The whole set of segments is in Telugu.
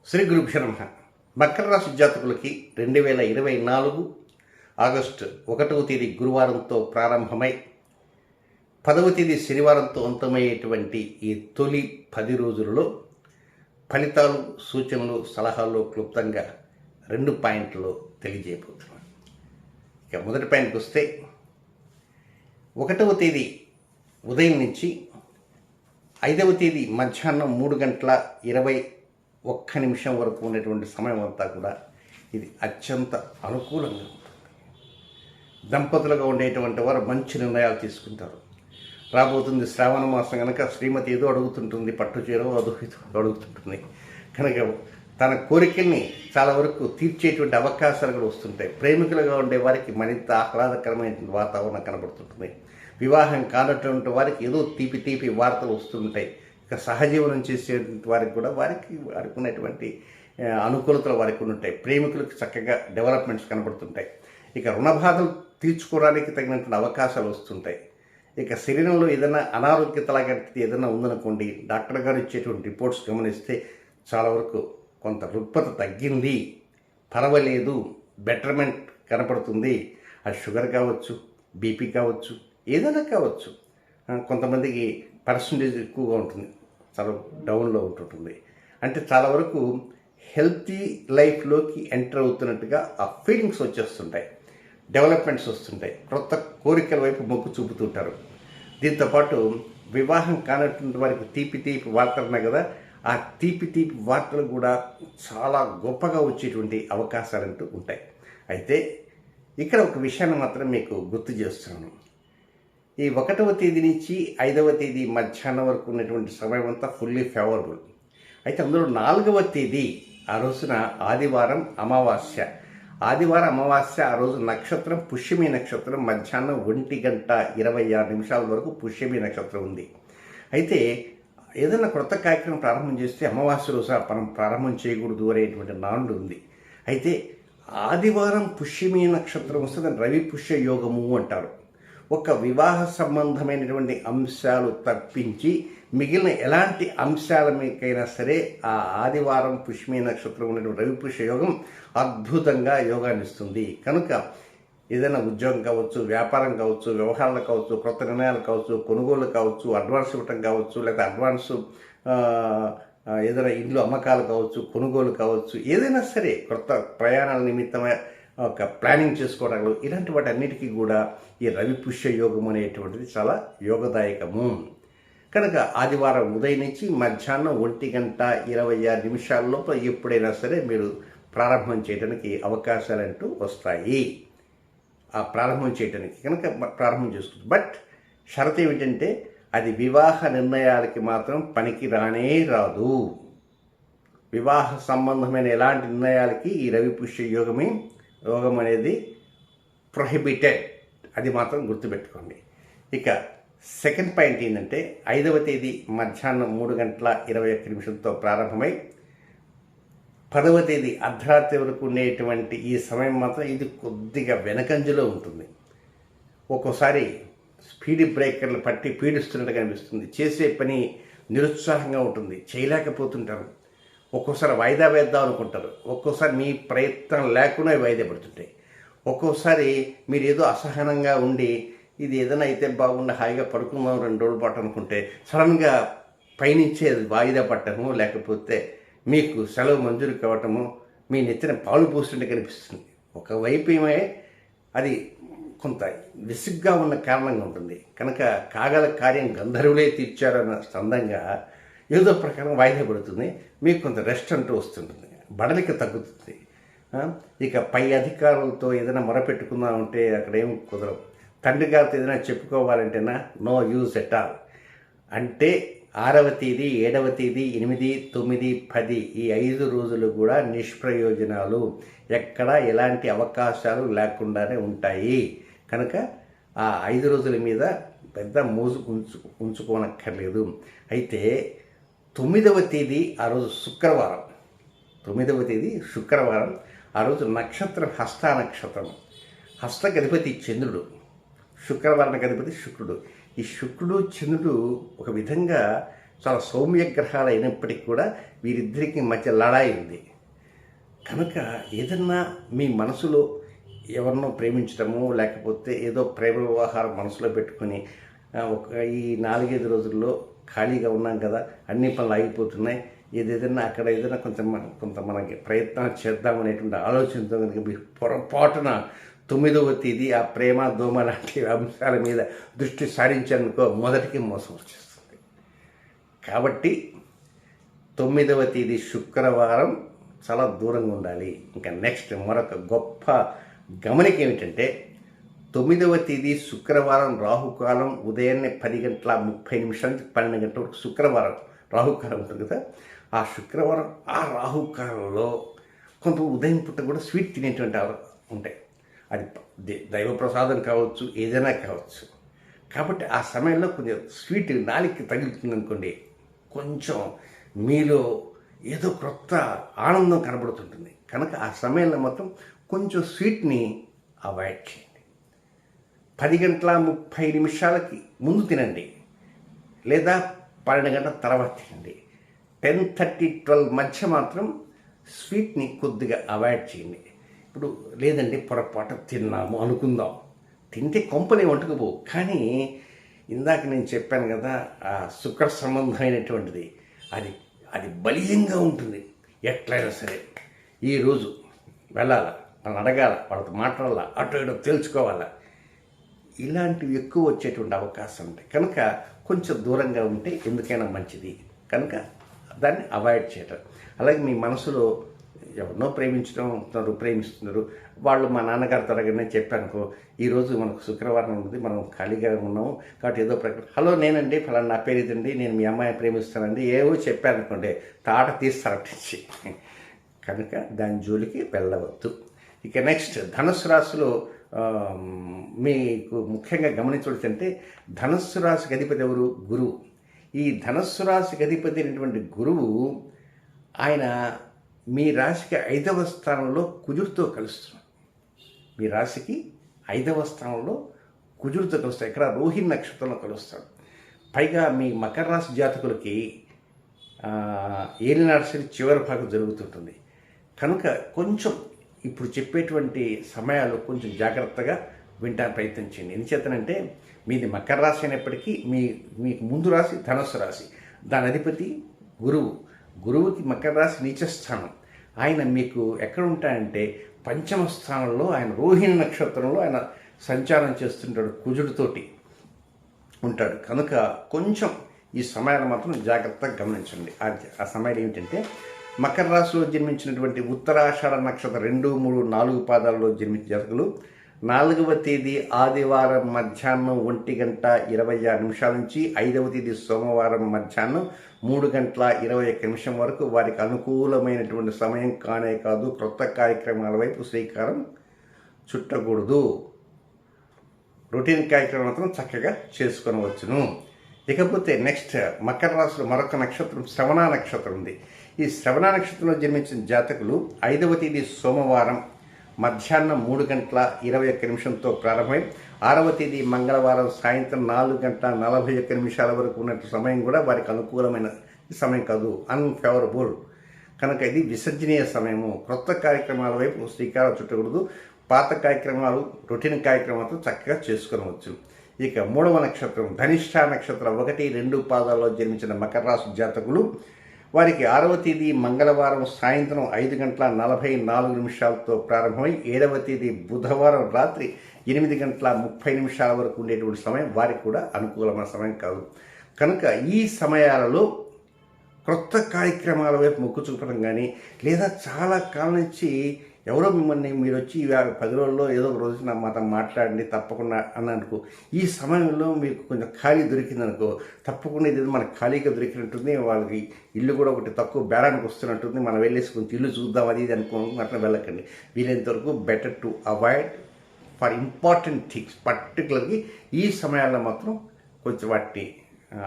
శ్రీ గురుభ్యో నమః. మకర రాశి జాతకులకి 2024 ఆగస్టు 1వ తేదీ గురువారంతో ప్రారంభమై 10వ తేదీ శనివారంతో అంతమయ్యేటువంటి ఈ తొలి 10 రోజులలో ఫలితాలు, సూచనలు, సలహాలు క్లుప్తంగా 2 పాయింట్లు తెలియజేయబోతున్నాను. ఇక మొదటి పాయింట్కి వస్తే 1వ తేదీ ఉదయం నుంచి 5వ తేదీ మధ్యాహ్నం 3:21 వరకు ఉన్నటువంటి సమయం అంతా కూడా ఇది అత్యంత అనుకూలంగా ఉంటుంది. దంపతులుగా ఉండేటువంటి వారు మంచి నిర్ణయాలు తీసుకుంటారు. రాబోతుంది శ్రావణ మాసం కనుక శ్రీమతి ఏదో అడుగుతుంటుంది, పట్టు చీర అడుగుతుంటుంది కనుక తన కోరికల్ని చాలా వరకు తీర్చేటువంటి అవకాశాలు కూడా వస్తుంటాయి. ప్రేమికులుగా ఉండే వారికి మరింత ఆహ్లాదకరమైన వాతావరణం కనబడుతుంటుంది. వివాహం కానటువంటి వారికి ఏదో తీపి వార్తలు వస్తుంటాయి. ఇక సహజీవనం చేసేటువంటి వారికి కూడా వారికి ఉన్నటువంటి అనుకూలతలు వారికి ఉంటాయి. ప్రేమికులకు చక్కగా డెవలప్మెంట్స్ కనబడుతుంటాయి. ఇక రుణ బాధలు తీర్చుకోవడానికి తగినటువంటి అవకాశాలు వస్తుంటాయి. ఇక శరీరంలో ఏదైనా అనారోగ్యత లాంటిది ఏదైనా ఉందనుకోండి, డాక్టర్ గారు ఇచ్చేటువంటి రిపోర్ట్స్ గమనిస్తే చాలా వరకు కొంత రుగ్మత తగ్గింది, పర్వాలేదు, బెటర్మెంట్ కనపడుతుంది. అది షుగర్ కావచ్చు, బీపీ కావచ్చు, ఏదైనా కావచ్చు. కొంతమందికి పర్సంటేజ్ ఎక్కువగా ఉంటుంది, చాలా డౌన్లో ఉంటుంటుంది. అంటే చాలా వరకు హెల్తీ లైఫ్లోకి ఎంటర్ అవుతున్నట్టుగా ఆ ఫీలింగ్స్ వచ్చేస్తుంటాయి, డెవలప్మెంట్స్ వస్తుంటాయి, కొత్త కోరికల వైపు మొగ్గు చూపుతుంటారు. దీంతోపాటు వివాహం కానటువంటి వారికి తీపి వార్తలు ఉన్నాయి కదా, ఆ తీపి వార్తలు కూడా చాలా గొప్పగా వచ్చేటువంటి అవకాశాలంటూ ఉంటాయి. అయితే ఇక్కడ ఒక విషయాన్ని మాత్రం మీకు గుర్తు చేస్తున్నాను. ఈ 1వ తేదీ నుంచి 5వ తేదీ మధ్యాహ్నం వరకు ఉన్నటువంటి సమయం అంతా ఫుల్లీ ఫేవరబుల్. అయితే అందులో 4వ తేదీ ఆ రోజున ఆదివారం అమావాస్య. ఆ రోజు నక్షత్రం పుష్యమి నక్షత్రం. మధ్యాహ్నం 1:26 వరకు పుష్యమి నక్షత్రం ఉంది. అయితే ఏదైనా కొత్త కార్యక్రమం ప్రారంభం చేస్తే అమావాస్య రోజు మనం ప్రారంభం చేయకూడదు అనేటువంటి నానుడు ఉంది. అయితే ఆదివారం పుష్యమి నక్షత్రం వస్తే దాన్ని రవి పుష్య యోగము అంటారు. ఒక వివాహ సంబంధమైనటువంటి అంశాలు తప్పించి మిగిలిన ఎలాంటి అంశాల మీకైనా సరే ఆ ఆదివారం పుష్యమి నక్షత్రం ఉన్నటువంటి రవి పుష్య యోగం అద్భుతంగా యోగాన్ని ఇస్తుంది. కనుక ఏదైనా ఉద్యోగం కావచ్చు, వ్యాపారం కావచ్చు, వ్యవహారాలు కావచ్చు, కొత్త నిర్ణయాలు కావచ్చు, కొనుగోలు కావచ్చు, అడ్వాన్స్ ఇవ్వటం కావచ్చు, లేదా అడ్వాన్స్ ఏదైనా ఇండ్లు అమ్మకాలు కావచ్చు, కొనుగోలు కావచ్చు, ఏదైనా సరే కొత్త ప్రయాణాల నిమిత్తమే ఒక ప్లానింగ్ చేసుకోవడాలు, ఇలాంటి వాటి అన్నిటికీ కూడా ఈ రవి పుష్య యోగం అనేటువంటిది చాలా యోగదాయకము. కనుక ఆదివారం ఉదయం నుంచి మధ్యాహ్నం 1:26 లోపల ఎప్పుడైనా సరే మీరు ప్రారంభం చేయడానికి అవకాశాలంటూ వస్తాయి. ఆ ప్రారంభం చేయడానికి కనుక ప్రారంభం చేసుకుంటారు. బట్ షరతు ఏమిటంటే అది వివాహ నిర్ణయాలకి మాత్రం పనికి రానే రాదు. వివాహ సంబంధమైన ఎలాంటి నిర్ణయాలకి ఈ రవి పుష్య యోగం అనేది ప్రొహిబిటెడ్. అది మాత్రం గుర్తుపెట్టుకోండి. ఇక సెకండ్ పాయింట్ ఏంటంటే 5వ తేదీ మధ్యాహ్నం 3:21 ప్రారంభమై 10వ తేదీ అర్ధరాత్రి వరకు ఉండేటువంటి ఈ సమయం మాత్రం ఇది కొద్దిగా వెనకంజలో ఉంటుంది. ఒక్కోసారి స్పీడ్ బ్రేకర్లు పట్టి పీడిస్తున్నట్టుగా అనిపిస్తుంది. చేసే పని నిరుత్సాహంగా ఉంటుంది, చేయలేకపోతుంటారు. ఒక్కోసారి వాయిదా వేద్దాం అనుకుంటారు. ఒక్కోసారి మీ ప్రయత్నం లేకుండా వాయిదా పడుతుంటాయి. ఒక్కోసారి మీరు ఏదో అసహనంగా ఉండి ఇది ఏదైనా అయితే బాగుండి హాయిగా పడుకుందాం 2 రోజుల పాటు అనుకుంటే సడన్గా పైనుంచే అది వాయిదా పట్టడము, లేకపోతే మీకు సెలవు మంజూరు కావటము, మీ నెత్తిన పాలు పోస్తుంటే కనిపిస్తుంది. ఒకవైపు ఏమే అది కొంత విసుగ్గా ఉన్న కారణంగా ఉంటుంది. కనుక కాగల కార్యం గంధర్వులే తీర్చారన్న స్తందంగా ఏదో ప్రకారం వాయిదా పడుతుంది. మీకు కొంత రెస్ట్ అంటూ వస్తుంటుంది, బడలిక తగ్గుతుంది. ఇక పై అధికారులతో ఏదైనా మొరపెట్టుకుందామంటే అక్కడ ఏం కుదరవు. తండ్రి గారితో ఏదైనా చెప్పుకోవాలంటేనా నో యూజ్ ఎట్ ఆల్. అంటే 6వ తేదీ, 7వ తేదీ, 8, 9, 10 ఈ 5 రోజులు కూడా నిష్ప్రయోజనాలు, ఎక్కడ ఎలాంటి అవకాశాలు లేకుండానే ఉంటాయి. కనుక ఆ 5 రోజుల మీద పెద్ద మోజు ఉంచుకోనక్కర్లేదు. అయితే 9వ తేదీ ఆ రోజు శుక్రవారం. 9వ తేదీ శుక్రవారం. ఆ రోజు నక్షత్రం హస్త నక్షత్రం. హస్తకి అధిపతి చంద్రుడు, శుక్రవారానికి అధిపతి శుక్రుడు. ఈ శుక్రుడు చంద్రుడు ఒక విధంగా చాలా సౌమ్య గ్రహాలు అయినప్పటికీ కూడా వీరిద్దరికి మధ్య లడాయి ఉంది. కనుక ఏదన్నా మీ మనసులో ఎవరినో ప్రేమించడము, లేకపోతే ఏదో ప్రేమ వ్యవహారం మనసులో పెట్టుకొని ఈ 4-5 రోజుల్లో ఖాళీగా ఉన్నాం కదా, అన్ని పనులు ఆగిపోతున్నాయి, ఏదైనా అక్కడ ఏదైనా కొంత మనకి ప్రయత్నం చేద్దామనేటువంటి ఆలోచనతో కనుక మీరు పొరపాటున 9వ తేదీ ఆ ప్రేమ దోమ లాంటి అంశాల మీద దృష్టి సారించారనుకో మొదటికి మోసం వచ్చేస్తుంది. కాబట్టి 9వ తేదీ శుక్రవారం చాలా దూరంగా ఉండాలి. ఇంకా నెక్స్ట్ మరొక గొప్ప గమనిక ఏమిటంటే 9వ తేదీ శుక్రవారం రాహుకాలం ఉదయాన్నే 10:30 నుంచి 12 గంటల వరకు శుక్రవారం రాహుకాలం ఉంటుంది కదా. ఆ శుక్రవారం ఆ రాహుకాలంలో కొంత ఉదయం పుట్ట కూడా స్వీట్ తినేటువంటి ఉంటాయి. అది దైవ ప్రసాదం కావచ్చు, ఏదైనా కావచ్చు. కాబట్టి ఆ సమయంలో కొంచెం స్వీట్ నాలుగుకి తగులుతుంది అనుకోండి, కొంచెం మీలో ఏదో క్రొత్త ఆనందం కనబడుతుంటుంది. కనుక ఆ సమయంలో మాత్రం కొంచెం స్వీట్ని అవాయిడ్ చేయండి. 10:30 ముందు తినండి, లేదా 12 గంటల తర్వాత తినండి. 10:30-12 మధ్య మాత్రం స్వీట్ని కొద్దిగా అవాయిడ్ చేయండి. ఇప్పుడు లేదండి పొరపాటు తిన్నాము అనుకుందాం, తింటే కొంపలే వంటుకుపోవు. కానీ ఇందాక నేను చెప్పాను కదా, ఆ శుక్ర సంబంధమైనటువంటిది అది బలీయంగా ఉంటుంది. ఎట్లయినా సరే ఈరోజు వెళ్ళాలా, వాళ్ళని అడగాల, వాళ్ళతో మాట్లాడాలా, అటు ఇటు తెలుసుకోవాలా, ఇలాంటివి ఎక్కువ వచ్చేటువంటి అవకాశం ఉంటాయి. కనుక కొంచెం దూరంగా ఉంటే ఎందుకైనా మంచిది. కనుక దాన్ని అవాయిడ్ చేయటం. అలాగే మీ మనసులో ఎవరినో ప్రేమిస్తున్నారు, వాళ్ళు మా నాన్నగారితో అడగనే చెప్పానుకో, ఈరోజు మనకు శుక్రవారం ఉంది, మనం ఖాళీగా ఉన్నాము కాబట్టి ఏదో ప్రకటన, హలో నేనండి ఫలానా నా పేరు ఇదండి, నేను మీ అమ్మాయిని ప్రేమిస్తానండి, ఏవో చెప్పారనుకోండి తాట తీస్తారటించి. కనుక దాని జోలికి వెళ్ళవద్దు. ఇక నెక్స్ట్ ధనుస్సు రాశిలో మీకు ముఖ్యంగా గమనించవలసింటే ధనుస్సు రాశికి అధిపతి ఎవరు? గురువు. ఈ ధనుస్సు రాశికి అధిపతి అయినటువంటి గురువు ఆయన మీ రాశికి 5వ స్థానంలో కుజుడితో కలుస్తున్నాడు. మీ రాశికి 5వ స్థానంలో కుజుడితో కలుస్తాడు. ఇక్కడ రోహిణి నక్షత్రంలో కలుస్తాడు. పైగా మీ మకర రాశి జాతకులకి ఏలినాడు శని చివరి భాగం జరుగుతుంటుంది. కనుక కొంచెం ఇప్పుడు చెప్పేటువంటి సమయాలు కొంచెం జాగ్రత్తగా వినడానికి ప్రయత్నం చేయండి. ఎందుచేతనంటే మీది మకర రాశి అయినప్పటికీ మీకు ముందు రాశి ధనుస్సు రాశి, దాని అధిపతి గురువుకి మకర రాశి నీచస్థానం. ఆయన మీకు ఎక్కడ ఉంటాయంటే 5వ స్థానంలో, ఆయన రోహిణి నక్షత్రంలో ఆయన సంచారం చేస్తుంటాడు, కుజుడితోటి ఉంటాడు. కనుక కొంచెం ఈ సమయాన్ని మాత్రం జాగ్రత్తగా గమనించండి. ఆ సమయాలు ఏమిటంటే మకర రాశిలో జన్మించినటువంటి ఉత్తరాషాఢ నక్షత్రం 2, 3, 4 పాదాల్లో జన్మించిన జాతకులు 4వ తేదీ ఆదివారం మధ్యాహ్నం 1:26 నుంచి 5వ తేదీ సోమవారం మధ్యాహ్నం 3:21 వరకు వారికి అనుకూలమైనటువంటి సమయం కానే కాదు. క్రొత్త కార్యక్రమాల వైపు శ్రీకారం చుట్టకూడదు. రొటీన్ కార్యక్రమం మాత్రం చక్కగా చేసుకొనవచ్చును. ఇకపోతే నెక్స్ట్ మకర రాశిలో మరొక నక్షత్రం శ్రవణ నక్షత్రం ఉంది. ఈ శ్రవణ నక్షత్రంలో జన్మించిన జాతకులు 5వ తేదీ సోమవారం మధ్యాహ్నం 3:21 ప్రారంభమై 6వ తేదీ మంగళవారం సాయంత్రం 4:41 వరకు ఉన్నట్టు సమయం కూడా వారికి అనుకూలమైన సమయం కాదు, అన్ఫేవరబుల్. కనుక ఇది విసర్జనీయ సమయము. క్రొత్త కార్యక్రమాల వైపు శ్రీకారం చుట్టకూడదు. పాత కార్యక్రమాలు, రొటీన్ కార్యక్రమాలతో చక్కగా చేసుకొనవచ్చు. ఇక 3వ నక్షత్రం ధనిష్ఠ నక్షత్రం 1, 2 పాదాల్లో జన్మించిన మకర రాశి జాతకులు వారికి 6వ తేదీ మంగళవారం సాయంత్రం 5:44 ప్రారంభమై 7వ తేదీ బుధవారం రాత్రి 8:30 వరకు ఉండేటువంటి సమయం వారికి కూడా అనుకూలమైన సమయం కాదు. కనుక ఈ సమయాలలో క్రొత్త కార్యక్రమాల వైపు మొగ్గు చూపడం కానీ, లేదా చాలా కాలం నుంచి ఎవరో మిమ్మల్ని మీరు వచ్చి 10 రోజుల్లో ఏదో ఒక రోజు మాతో మాట్లాడండి తప్పకుండా అన్ననుకో, ఈ సమయంలో మీకు కొంచెం ఖాళీ దొరికిందనుకో, తప్పకుండా ఇది మనకు ఖాళీగా దొరికినట్టుంది, వాళ్ళకి ఇల్లు కూడా ఒకటి తక్కువ బేరానికి వస్తున్నట్టుంది, మనం వెళ్ళేసి కొంచెం ఇల్లు చూద్దాం అది ఇది అనుకోండి, అట్లా వెళ్ళకండి. వీలైనంతవరకు better to avoid for important things. పర్టికులర్గా ఈ సమయాల్లో మాత్రం కొంచెం వాటిని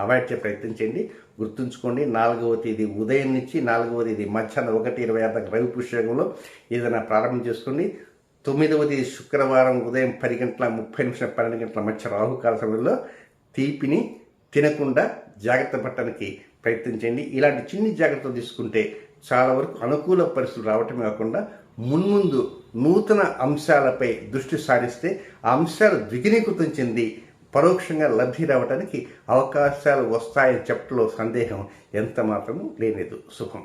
అవాయిడ్ చేయ ప్రయత్నం చేయండి. గుర్తుంచుకోండి, 4వ తేదీ ఉదయం నుంచి 4వ తేదీ మధ్యాహ్నం 1:26 దాకా రవి పుష్యంలో ఏదైనా ప్రారంభం చేసుకోండి. 9వ తేదీ శుక్రవారం ఉదయం 10:30 12 గంటల మధ్య రాహుకాల సమయంలో తీపిని తినకుండా జాగ్రత్త పడటానికి ప్రయత్నం చేయండి. ఇలాంటి చిన్ని జాగ్రత్తలు తీసుకుంటే చాలా వరకు అనుకూల పరిస్థితులు రావటమే కాకుండా మున్ముందు నూతన అంశాలపై దృష్టి సారిస్తే ఆ అంశాలు ద్విగుణీకృతం చెంది పరోక్షంగా లబ్ధి రావడానికి అవకాశాలు వస్తాయని చెప్పడంలో సందేహం ఎంత మాత్రమూ లేనిదు. శుభం.